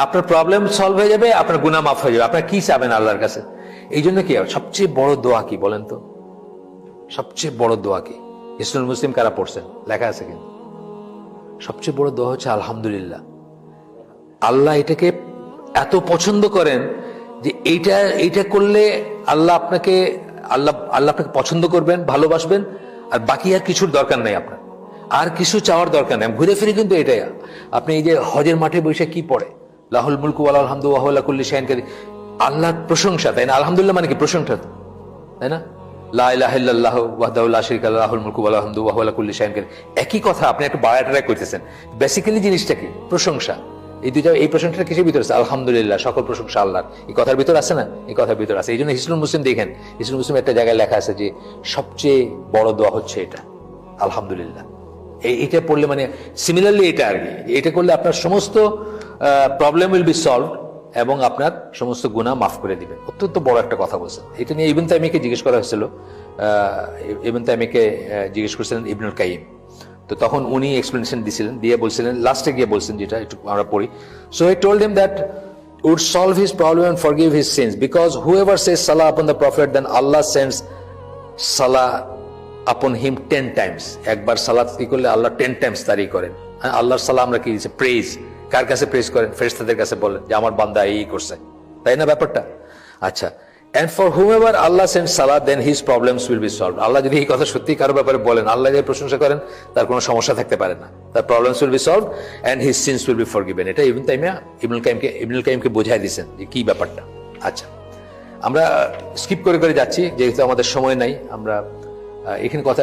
আপনার problem solve হয়ে যাবে, আপনার গুনাহ মাফ হয়ে যাবে। আপনার কি চাবেন আল্লাহর কাছে? এই জন্য কি সবচেয়ে বড় দোয়া কি বলেন তো? সবচেয়ে বড় দোয়া কি? ইসলাম মুসলিম কারা পড়ছেন? লেখা আছে কিন্তু সবচেয়ে বড় দোয়া হচ্ছে আলহামদুলিল্লাহ। আল্লাহ এটাকে এত পছন্দ করেন যে এইটা করলে আল্লাহ আপনাকে পছন্দ করবেন, ভালোবাসবেন, আর বাকি আর কিছুর দরকার নাই। আপনার আর কিছু চাওয়ার দরকার নেই। ঘুরে ফিরে কিন্তু এটাই। আপনি এই যে হজের মাঠে বসে কি পড়ে, লাহুল মুলকু ওয়া লাহুল হামদু ওয়া হুয়া আলা কুল্লি শাইইন কাদির, আল্লাহর প্রশংসা, তাই না? আলহামদুলিল্লাহ মানে কি? প্রশংসা, তাই না? লা ইলাহা ইল্লাল্লাহু ওয়াহদাহু লা শারীকা লাহু লাহুল মুলকু ওয়া লাহুল হামদু ওয়া হুয়া আলা কুল্লি শাইইন কাদির। একই কথা, আপনি একটু বাড়ায় করতেছেন। বেসিক্যালি জিনিসটা কি? প্রশংসা। এই দুইটা, এই প্রশংসাটা কিসের ভিতরে আছে? আলহামদুলিল্লাহ, সকল প্রশংসা আল্লাহর। এই কথার ভিতর আছে না? এই কথার ভিতর আছে। এই জন্য হিজরুল মুসলিম দেখেন, হিজরুল মুসলিম একটা জায়গায় লেখা আছে যে সবচেয়ে বড় দোয়া হচ্ছে এটা, আলহামদুলিল্লাহ। এইটা পড়লে মানে সিমিলারলি এটা আর কি, এটা করলে আপনার সমস্ত প্রবলেম উইল বি সলভ এবং আপনার সমস্ত গুনাহ মাফ করে দিবে। অত্যন্ত বড় একটা কথা বলছেন। এটা নিয়ে ইবনে তাইমিয়াকে জিজ্ঞেস করা হয়েছিল। ইবনে তাইমিয়াকে জিজ্ঞেস করেছিলেন ইবনুল কাইয়িম। তো তখন উনি এক্সপ্লেনেশন দিয়েছিলেন, দিয়ে বলছিলেন, লাস্টে গিয়ে বলছেন, যেটা একটু আমরা পড়ি। So he told him that would solve his problem and forgive his sins, because whoever says salah upon the prophet, then Allah sends salah upon him 10 times. একবার সালাত কি করলে আল্লাহ 10 টাইমস তারি করেন। হ্যাঁ, আল্লাহর সালাম আমরা কি দিয়েছে? প্রেজ। কার কাছে প্রেজ করেন? ফেরেশতাদের কাছে বলেন যে আমার বান্দা এই করছে, তাই না ব্যাপারটা? আচ্ছা, and for whomever Allah sends salah, then his problems will be solved. আল্লাহ যদি এই কথা সত্যি কারো ব্যাপারে বলেন, আল্লাহ যদি প্রশংসা করেন, তার কোনো সমস্যা থাকতে পারে না, তার problems will be solved and his sins will be forgiven. এটা ইবনে তাইমিয়া ইবনুল কাইয়িমকে বোঝাই দিয়েছেন যে কি ব্যাপারটা। আচ্ছা, আমরা স্কিপ করে যাচ্ছি যেহেতু আমাদের সময় নাই। আমরা এখানে কথা